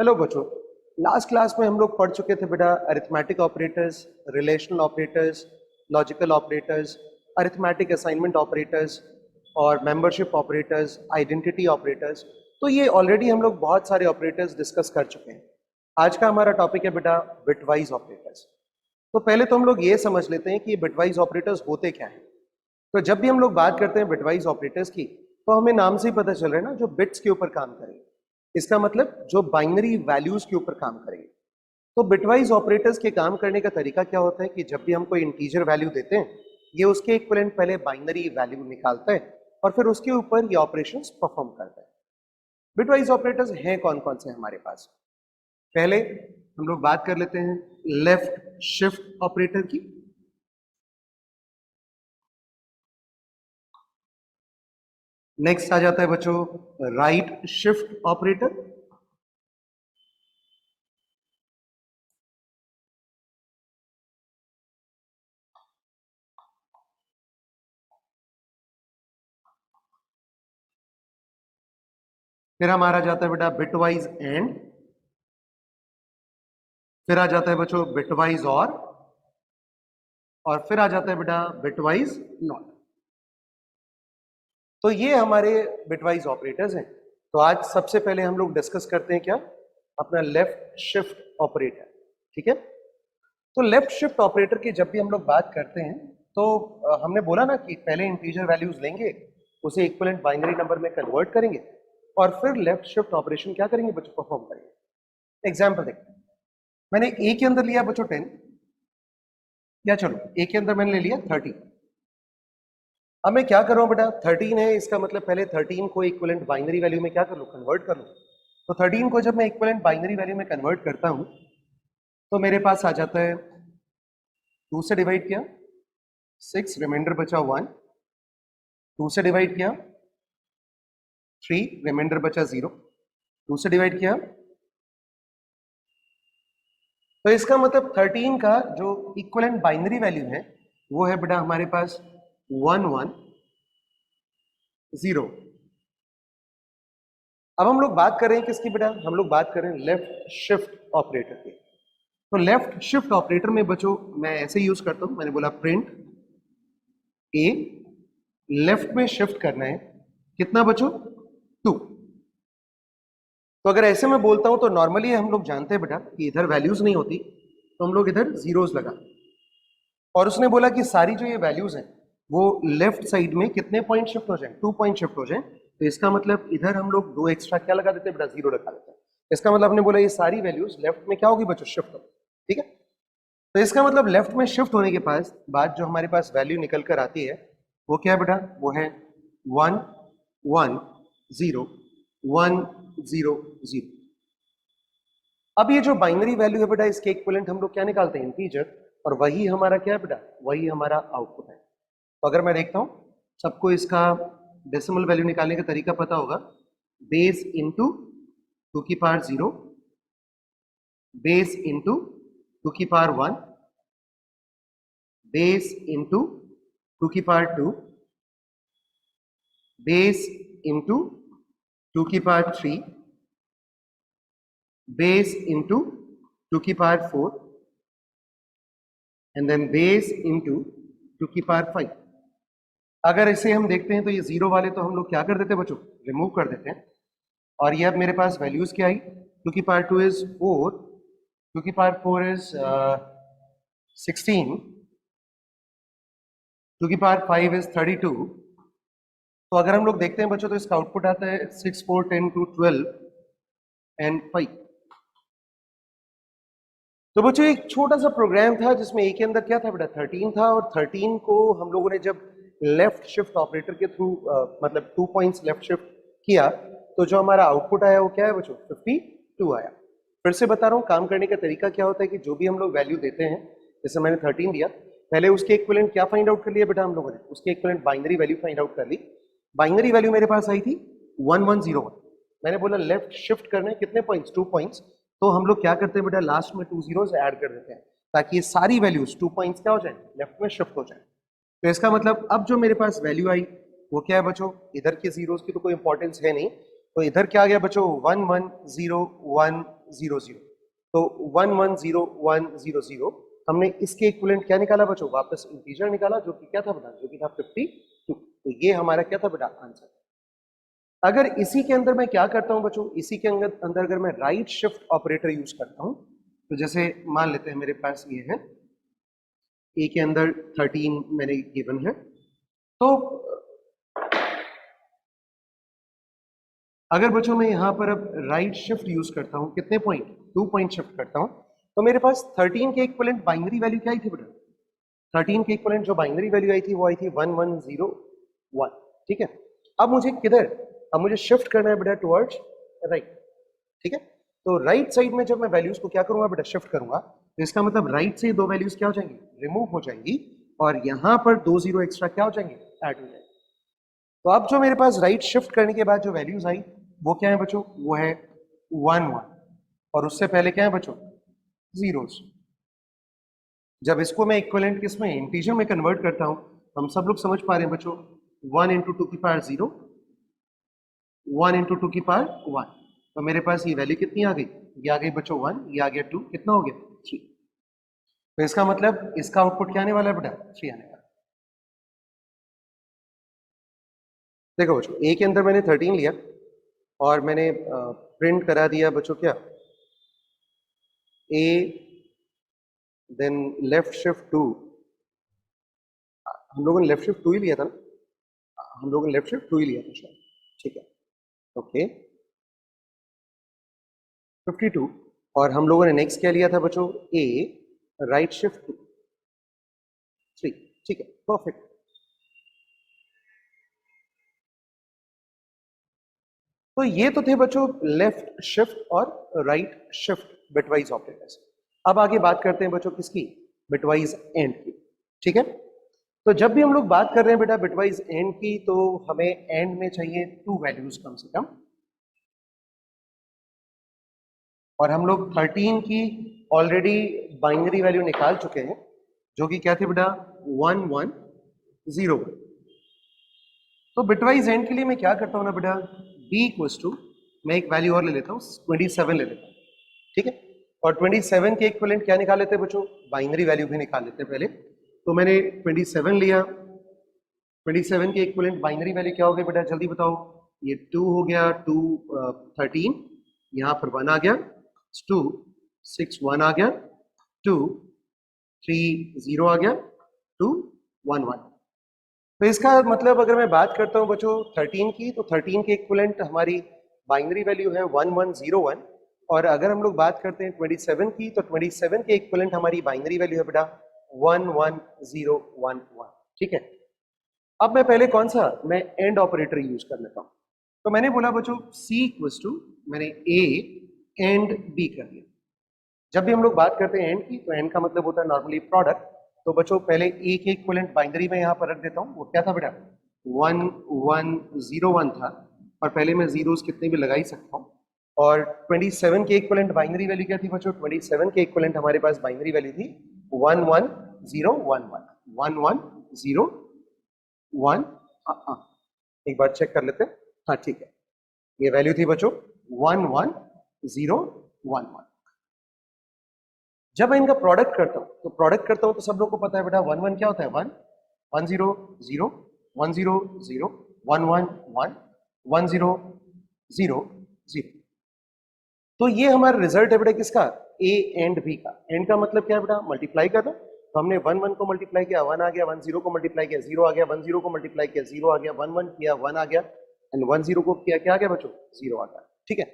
Hello बच्चों, last class में हम लोग पढ़ चुके थे बेटा arithmetic operators, relational operators, logical operators, arithmetic assignment operators और मेंबरशिप ऑपरेटर्स, आइडेंटिटी ऑपरेटर्स। तो ये ऑलरेडी हम लोग बहुत सारे ऑपरेटर्स डिस्कस कर चुके हैं। आज का हमारा टॉपिक है बेटा बिटवाइज ऑपरेटर्स। तो पहले तो हम लोग ये समझ लेते हैं कि ये बिटवाइज ऑपरेटर्स होते क्या हैं। तो जब भी हम लोग बात करते हैं बिटवाइज ऑपरेटर्स की, तो हमें नाम से ही पता चल रहा है ना, जो बिट्स के ऊपर काम करेंगे। इसका मतलब जो बाइनरी वैल्यूज के ऊपर काम करेंगे। तो बिटवाइज ऑपरेटर्स के काम करने का तरीका क्या होता है कि जब भी हम कोई इंटीजर वैल्यू देते हैं, ये उसके इक्विवेलेंट पहले बाइनरी वैल्यू निकालता है और फिर उसके ऊपर ये ऑपरेशंस परफॉर्म करता है। बिटवाइज ऑपरेटर्स हैं कौन कौन से हमारे पास? पहले हम लोग बात कर लेते हैं लेफ्ट शिफ्ट ऑपरेटर की। नेक्स्ट आ जाता है बच्चों राइट शिफ्ट ऑपरेटर। फिर हमारा जाता है बेटा बिटवाइज एंड। फिर आ जाता है बच्चों बिटवाइज और फिर आ जाता है बेटा बिटवाइज नॉट। तो ये हमारे बिटवाइज ऑपरेटर्स हैं। तो आज सबसे पहले हम लोग डिस्कस करते हैं क्या, अपना लेफ्ट शिफ्ट ऑपरेटर। ठीक है। तो लेफ्ट शिफ्ट ऑपरेटर की जब भी हम लोग बात करते हैं, तो हमने बोला ना कि पहले इंटीजर वैल्यूज लेंगे, उसे इक्विवेलेंट बाइनरी नंबर में कन्वर्ट करेंगे और फिर लेफ्ट शिफ्ट ऑपरेशन क्या करेंगे बच्चों, परफॉर्म करेंगे। एग्जाम्पल देखते हैं। मैंने ए के अंदर लिया बच्चों 10, या चलो ए के अंदर मैंने ले लिया 30। अब मैं क्या कर रहा हूं बेटा, 13 है, इसका मतलब पहले 13 को इक्विवेलेंट बाइनरी वैल्यू में क्या कर लूं, कन्वर्ट कर लूं। तो 13 को जब मैं इक्विवेलेंट बाइनरी वैल्यू में कन्वर्ट करता हूं, तो मेरे पास आ जाता है 2 से डिवाइड किया 6, रिमाइंडर बचा 1, 2 से डिवाइड किया 3, रिमाइंडर बचा 0, 2 से डिवाइड किया। तो इसका मतलब 13 का जो इक्विवेलेंट बाइनरी वैल्यू है वो है बेटा हमारे पास 1 1 0। अब हम लोग बात कर रहे हैं किसकी बेटा, हम लोग बात कर रहे हैं लेफ्ट शिफ्ट ऑपरेटर की। तो लेफ्ट शिफ्ट ऑपरेटर में बच्चों मैं ऐसे यूज करता हूं, मैंने बोला प्रिंट ए, लेफ्ट में शिफ्ट करना है कितना बच्चों, 2। तो अगर ऐसे में बोलता हूं तो नॉर्मली हम लोग जानते हैं बेटा कि इधर वैल्यूज नहीं होती, तो हम लोग इधर जीरोस लगा, और उसने बोला कि सारी जो ये वैल्यूज हैं वो लेफ्ट साइड में कितने पॉइंट शिफ्ट हो जाए, 2 पॉइंट शिफ्ट हो जाए। तो इसका मतलब इधर हम लोग 2 एक्स्ट्रा क्या लगा देते हैं बेटा, 0 लगा देते हैं। इसका मतलब हमने बोला ये सारी वैल्यूज लेफ्ट में क्या होगी बच्चों, शिफ्ट होगी। ठीक है। तो इसका मतलब लेफ्ट में शिफ्ट होने के पास बाद जो हमारे पास वैल्यू निकल कर आती है वो क्या है बेटा, वो है 1 1 0 1 0 0। अब ये जो बाइनरी वैल्यू है बेटा, इसके इक्विवेलेंट हम लोग क्या निकालते हैं, इंटीजर, और वही हमारा क्या है बेटा, वही हमारा आउटपुट है। तो अगर मैं देखता हूं, सबको इसका डेसिमल वैल्यू निकालने का तरीका पता होगा, बेस इंटू 2 की पावर 0, बेस इंटू 2 की पावर 1, बेस इंटू 2 की पावर 2, बेस इंटू 2 की पावर 3, बेस इंटू 2 की power 4, and then base into 2 की पावर 5। अगर इसे हम देखते हैं तो ये जीरो वाले तो हम लोग क्या कर देते हैं बच्चों, रिमूव कर देते हैं। और ये अब मेरे पास वैल्यूज क्या आई, 2 की पावर 2 इज 4, 2 की पावर 4 इज 16, 2 की पावर 5 इज 32। तो अगर हम लोग देखते हैं बच्चों तो इसका आउटपुट आता है 6 4 10 2 12 एंड 5। तो बच्चों एक छोटा सा प्रोग्राम था जिसमें ए के अंदर क्या था बेटा, 13 था, और 13 को हम लोगों ने जब लेफ्ट शिफ्ट ऑपरेटर के थ्रू मतलब 2 पॉइंट्स लेफ्ट शिफ्ट किया, तो जो हमारा आउटपुट आया वो क्या है बच्चों, 52 आया। फिर से बता रहा हूँ काम करने का तरीका क्या होता है कि जो भी हम लोग वैल्यू देते हैं, जैसे मैंने 13 दिया, पहले उसके इक्विवेलेंट क्या फाइंड आउट कर लिया बेटा हम लोगों ने, उसके equivalent binary value find out कर ली। बाइनरी वैल्यू मेरे पास आई थी 1101। मैंने बोला लेफ्ट शिफ्ट करना है कितने पॉइंट्स, 2 पॉइंट्स। तो हम लोग क्या करते हैं बेटा, लास्ट में 2 जीरोस ऐड कर देते हैं ताकि ये सारी वैल्यूज 2 पॉइंट्स क्या हो जाए, लेफ्ट में शिफ्ट हो जाए। तो इसका मतलब अब जो मेरे पास वैल्यू आई वो क्या है बच्चों, इधर के जीरोस की तो कोई इंपॉर्टेंस है नहीं, तो इधर क्या आ गया बच्चों, 1 1 0 1 0 0। तो 1 1 0 1 0 0 हमने इसके इक्विवेलेंट क्या निकाला बच्चों, वापस इंटीजर निकाला जो कि क्या था बेटा, जो कि था 52। तो ये हमारा क्या था बेटा, आंसर। अगर इसी के अंदर मैं क्या करता हूं बच्चों, इसी के अंदर अगर मैं राइट शिफ्ट ऑपरेटर यूज करता हूं, तो जैसे मान लेते हैं मेरे पास ये है, ए के अंदर 13 मैंने गिवन है, तो अगर बच्चों मैं यहां पर अब राइट शिफ्ट यूज करता हूं, कितने पॉइंट, 2 पॉइंट शिफ्ट करता हूं, तो मेरे पास 13 के इक्विवेलेंट बाइनरी वैल्यू क्या आई थी बेटा, 13 के इक्विवेलेंट जो बाइनरी वैल्यू आई थी वो आई थी 1101। ठीक है, अब मुझे किधर, अब मुझे शिफ्ट करना है बेटा टुवर्ड्स राइट। ठीक है, तो राइट साइड में जब मैं वैल्यूज को क्या करूंगा बेटा, शिफ्ट करूंगा, तो इसका मतलब राइट से दो वैल्यूज क्या हो जाएंगी, रिमूव हो जाएंगी, और यहां पर 2 0 एक्स्ट्रा क्या हो जाएंगे, ऐड हो जाएंगे। तो अब जो मेरे पास राइट शिफ्ट करने के बाद जो वैल्यूज आई वो क्या है बच्चों, वो है 1 1, और उससे पहले क्या है बच्चों, जीरोस। जब इसको मैं इक्विवेलेंट किसमें, इंटीजर में कन्वर्ट करता हूं, हम सब लोग समझ पा रहे हैं बच्चों, 1 इंटू 2 की पावर 0, 1 इंटू 2 की पावर 1, तो मेरे पास ये वैल्यू कितनी आ गई, ये आ गई बच्चों 1, ये आ गया 2, कितना हो गया 3। तो इसका मतलब इसका आउटपुट क्या आने वाला है बेटा, 3 आने वाला। देखो बच्चों, ए के अंदर मैंने 13 लिया और मैंने प्रिंट करा दिया बच्चों क्या, ए देन लेफ्ट शिफ्ट 2, हम लोगों ने लेफ्ट शिफ्ट 2 ही लिया था ना, हम लोगों ने लेफ्ट शिफ्ट 2 ही लिया था शायद। ठीक है, ओके 52, और हम लोगों ने नेक्स्ट क्या लिया था बच्चों, ए राइट शिफ्ट 2 3। ठीक है, परफेक्ट। तो ये तो थे बच्चों लेफ्ट शिफ्ट और राइट शिफ्ट बिटवाइज ऑपरेटर्स। अब आगे बात करते हैं बच्चों किसकी, बिटवाइज एंड की। ठीक है, तो जब भी हम लोग बात कर रहे हैं बेटा बिटवाइज एंड की, तो हमें एंड में चाहिए 2 वैल्यूज कम से कम, और हम लोग 13 की ऑलरेडी बाइनरी वैल्यू निकाल चुके हैं, जो कि क्या थे बेटा 1 1 0 1। तो बिटवाइज एंड के लिए मैं क्या करता हूं ना बेटा, b इक्वल्स टू, मैं एक वैल्यू और ले लेता हूं 27 ले लेता हूं। ठीक है, और 27 के इक्विवेलेंट क्या निकाल लेते हैं बच्चों, बाइनरी वैल्यू भी निकाल लेते हैं पहले। तो मैंने 27 लिया, 27 के इक्विवेलेंट बाइनरी वैल्यू क्या हो गई बेटा, जल्दी बताओ, ये 2 हो गया, 2 13, यहां पर 1 आ गया, 2 6 1 आ गया, 2 3 0 आ गया, 2 1 1। तो इसका मतलब अगर मैं बात करता हूं बच्चों 13 की, तो 13 के इक्विवेलेंट हमारी बाइनरी वैल्यू है 1101, और अगर हम लोग बात करते हैं 27 की, तो 27 के इक्विवेलेंट हमारी बाइनरी वैल्यू है बेटा 11011। ठीक है, अब मैं पहले कौन सा, मैं एंड ऑपरेटर यूज कर लेता हूं। तो मैंने बोला बच्चों सी इक्वल्स टू, मैंने ए एंड बी कर लिया। जब भी हम लोग बात करते हैं एंड की, तो एंड का मतलब होता है नॉर्मली प्रोडक्ट। तो बच्चों पहले ए के इक्विवेलेंट बाइनरी में यहां पर रख देता हूं, वो क्या था बेटा 1101 था, और पहले मैं जीरोस कितने भी लगा ही सकता हूं। और 27 के इक्विवेलेंट बाइनरी वैल्यू क्या थी बच्चों, 27 के इक्विवेलेंट हमारे पास बाइनरी वैल्यू थी 11011 11011। एक बार चेक कर लेते हैं, हाँ ठीक है, ये वैल्यू थी बच्चों 11011। जब मैं इनका प्रोडक्ट करता हूं, तो प्रोडक्ट करता हूं तो सब लोग को पता है बेटा 1 1 क्या होता है, 1 1 0 0 1 0 0 1 1 1 1 0 0 0। तो ये हमारा रिजल्ट है बेटा किसका, ए एंड बी का। एंड का मतलब क्या है बेटा, मल्टीप्लाई करना। तो हमने 1 1 को मल्टीप्लाई किया 1 आ गया, 1 0 को मल्टीप्लाई किया 0 आ गया, 1 0 को मल्टीप्लाई किया 0 आ गया, 1 1 किया 1 आ गया, एंड 1 0 को किया क्या आ गया बच्चों, 0 आ गया। ठीक है,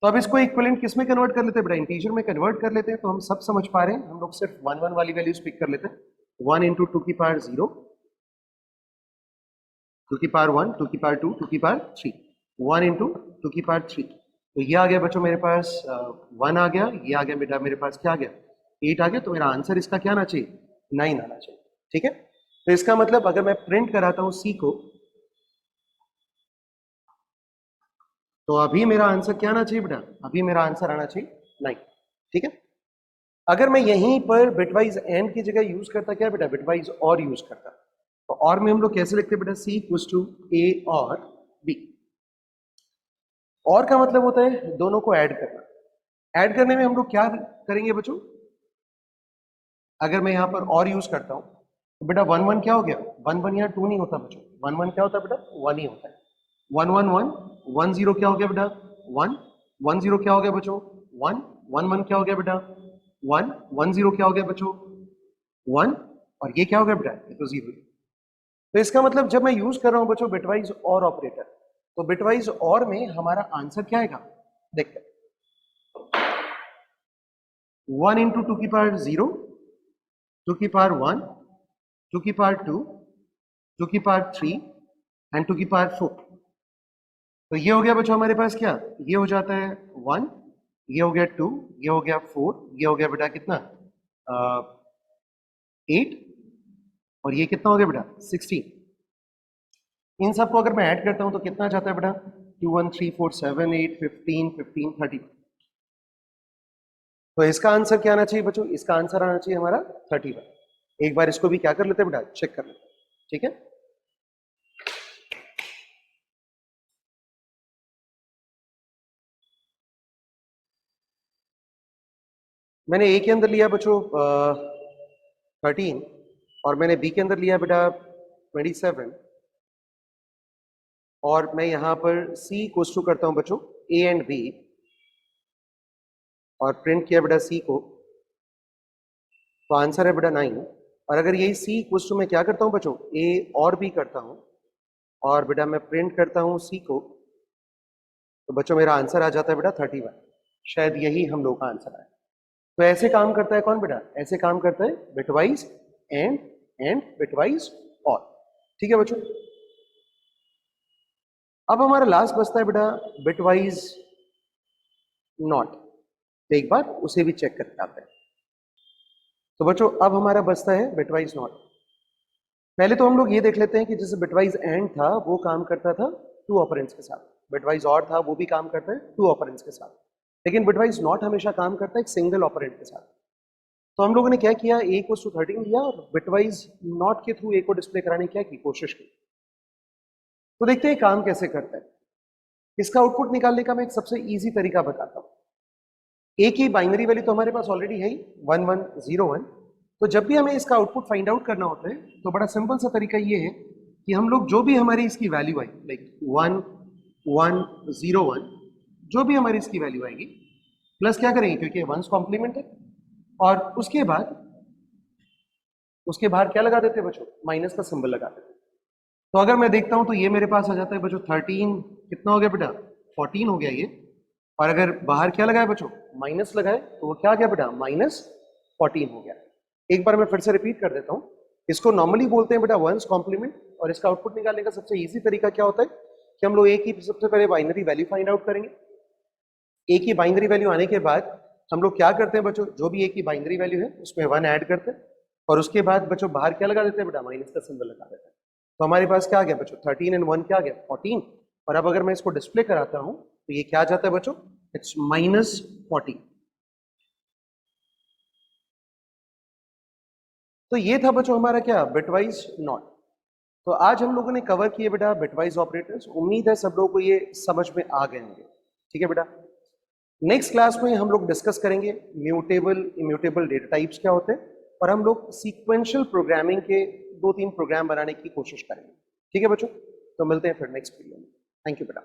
तो अब इसको इक्विवेलेंट किस में कन्वर्ट कर लेते हैं बेटा, इंटीजर में कन्वर्ट कर लेते हैं। तो हम सब समझ पा रहे हैं, हम लोग सिर्फ 1 1 वाली वैल्यूज पिक कर लेते हैं। 1 इंटू 2 की पावर 0, 2 की पावर 1, 2 की पावर 2, 2 की पावर 3, 1 इंटू 2 की पावर 3। तो ये आ गया बच्चों मेरे पास 1 आ गया, ये आ गया बेटा मेरे पास क्या आ गया 8 आ गया। तो मेरा आंसर इसका क्या आना चाहिए, 9 आना चाहिए। ठीक है, तो इसका मतलब अगर मैं प्रिंट कराता हूं सी को, तो अभी मेरा आंसर क्या आना चाहिए बेटा, अभी मेरा आंसर आना चाहिए 9। ठीक है, अगर मैं यहीं पर बिटवाइज एंड की जगह यूज करता क्या बेटा, बिटवाइज और यूज करता, तो और में हम लोग कैसे लिखते बेटा, सी इक्वल्स टू ए और बी। और का मतलब होता है दोनों को ऐड करना। ऐड करने में हम लोग क्या करेंगे बच्चों, अगर मैं यहाँ पर और यूज करता हूँ तो बेटा 1 1 क्या हो गया, 1 1 यहाँ 2 नहीं होता बच्चों, 1 1 क्या होता है बेटा, 1 ही होता है। 1 1 1 1 0 क्या हो गया बेटा, 1 1 0 क्या हो गया बच्चों, 1 1 1 क्या हो गया बेटा, 1 1 0 क्या हो गया बच्चों, 1, और ये क्या हो गया बेटा, ये तो 0। तो इसका मतलब जब मैं यूज कर रहा हूं बच्चों बिटवाइज और ऑपरेटर, तो बिटवाइज और में हमारा आंसर क्या आएगा, देखते हैं। 1 इंटू 2 की पावर 0, 2 की पावर 1, 2 की पावर 2, 2 की पावर 3 एंड 2 की पावर 4। तो ये हो गया बच्चों हमारे पास क्या, ये हो जाता है 1, ये हो गया 2, ये हो गया 4, ये हो गया बेटा कितना 8, और ये कितना हो गया बेटा 16। इन सबको अगर मैं ऐड करता हूं तो कितना जाता है बेटा, 2 1 3 4 7 8 15 15 30। तो इसका आंसर क्या आना चाहिए बच्चों, इसका आंसर आना चाहिए हमारा 31। एक बार इसको भी क्या कर लेते हैं बेटा, चेक कर लेते हैं, ठीक है। मैंने ए के अंदर लिया बच्चों 13, और मैंने बी के अंदर लिया बेटा 27, और मैं यहां पर सी इक्वल्स टू करता हूं बच्चों ए एंड बी, और प्रिंट किया बेटा सी को, तो आंसर है बेटा 9। और अगर यही सी इक्वल्स टू मैं क्या करता हूं बच्चों, ए और बी करता हूं, और बेटा मैं प्रिंट करता हूं सी को, तो बच्चों मेरा आंसर आ जाता है बेटा 31। शायद यही हम लोग का आंसर है। तो ऐसे काम करता है कौन बेटा, ऐसे काम करता है बिटवाइज एंड बिटवाइज और, ठीक है बच्चों। अब हमारा लास्ट बचता है बेटा बिटवाइज नॉट, तो एक बार उसे भी चेक करके आते हैं। तो बच्चों अब हमारा बचता है बिटवाइज नॉट। पहले तो हम लोग ये देख लेते हैं कि जैसे बिटवाइज एंड था वो काम करता था 2 ऑपरेंड्स के साथ, बिटवाइज और था वो भी काम करता है 2 ऑपरेंड्स के साथ, लेकिन बिटवाइज नॉट हमेशा काम करता है एक सिंगल ऑपरेंड के साथ। तो हम लोगों ने क्या किया, ए को 13 लिया और बिटवाइज नॉट के थ्रू ए को डिस्प्ले कराने की कोशिश की। तो देखते हैं काम कैसे करता है। इसका आउटपुट निकालने का मैं एक सबसे इजी तरीका बताता हूं। ए की बाइनरी वैल्यू तो हमारे पास ऑलरेडी है ही 1101। तो जब भी हमें इसका आउटपुट फाइंड आउट करना होता है तो बड़ा सिंपल सा तरीका ये है कि हम लोग जो भी हमारी इसकी वैल्यू आई, लाइक 1101, जो भी हमारी इसकी वैल्यू आएगी प्लस क्या करेंगे, क्योंकि वंस कॉम्प्लीमेंट है, और उसके बाहर क्या लगा देते हैं बच्चों, माइनस का सिंबल लगा देते हैं। तो अगर मैं देखता हूं तो ये मेरे पास आ जाता है बच्चों 13, कितना हो गया बेटा 14 हो गया ये, और अगर बाहर क्या लगाए बच्चों, माइनस लगाए, तो वो क्या आ गया बेटा -14 हो गया। एक बार मैं फिर से रिपीट कर देता हूं, इसको नॉर्मली बोलते हैं बेटा वंस कॉम्प्लीमेंट, और इसका आउटपुट निकालने का सबसे इजी तरीका क्या होता है कि हम लोग ए की सबसे पहले बाइनरी वैल्यू फाइंड आउट करेंगे। ए की बाइनरी वैल्यू आने के बाद हम लोग क्या करते हैं बच्चों, जो भी ए की बाइनरी वैल्यू है उसमें 1 ऐड करते हैं, और उसके बाद बच्चों बाहर क्या लगा देते हैं बेटा, माइनस का सिंबल लगा देते हैं। तो हमारे पास क्या आ गया बच्चों 13 एंड 1 क्या आ गया 14, और अब अगर मैं इसको डिस्प्ले कराता हूं तो ये क्या आ जाता है बच्चों, इट्स -14। तो ये था बच्चों हमारा क्या, बिटवाइज नॉट। तो आज हम लोगों ने कवर किए बेटा बिटवाइज ऑपरेटर्स। उम्मीद है सब लोगों को ये समझ में आ गए होंगे, ठीक है बेटा। नेक्स्ट क्लास में हम लोग डिस्कस करेंगे म्यूटेबल इम्यूटेबल डेटा टाइप्स क्या होते हैं, और हम लोग सीक्वेंशियल प्रोग्रामिंग के 2-3 प्रोग्राम बनाने की कोशिश करेंगे, ठीक है बच्चों। तो मिलते हैं फिर नेक्स्ट वीडियो में। थैंक यू बेटा।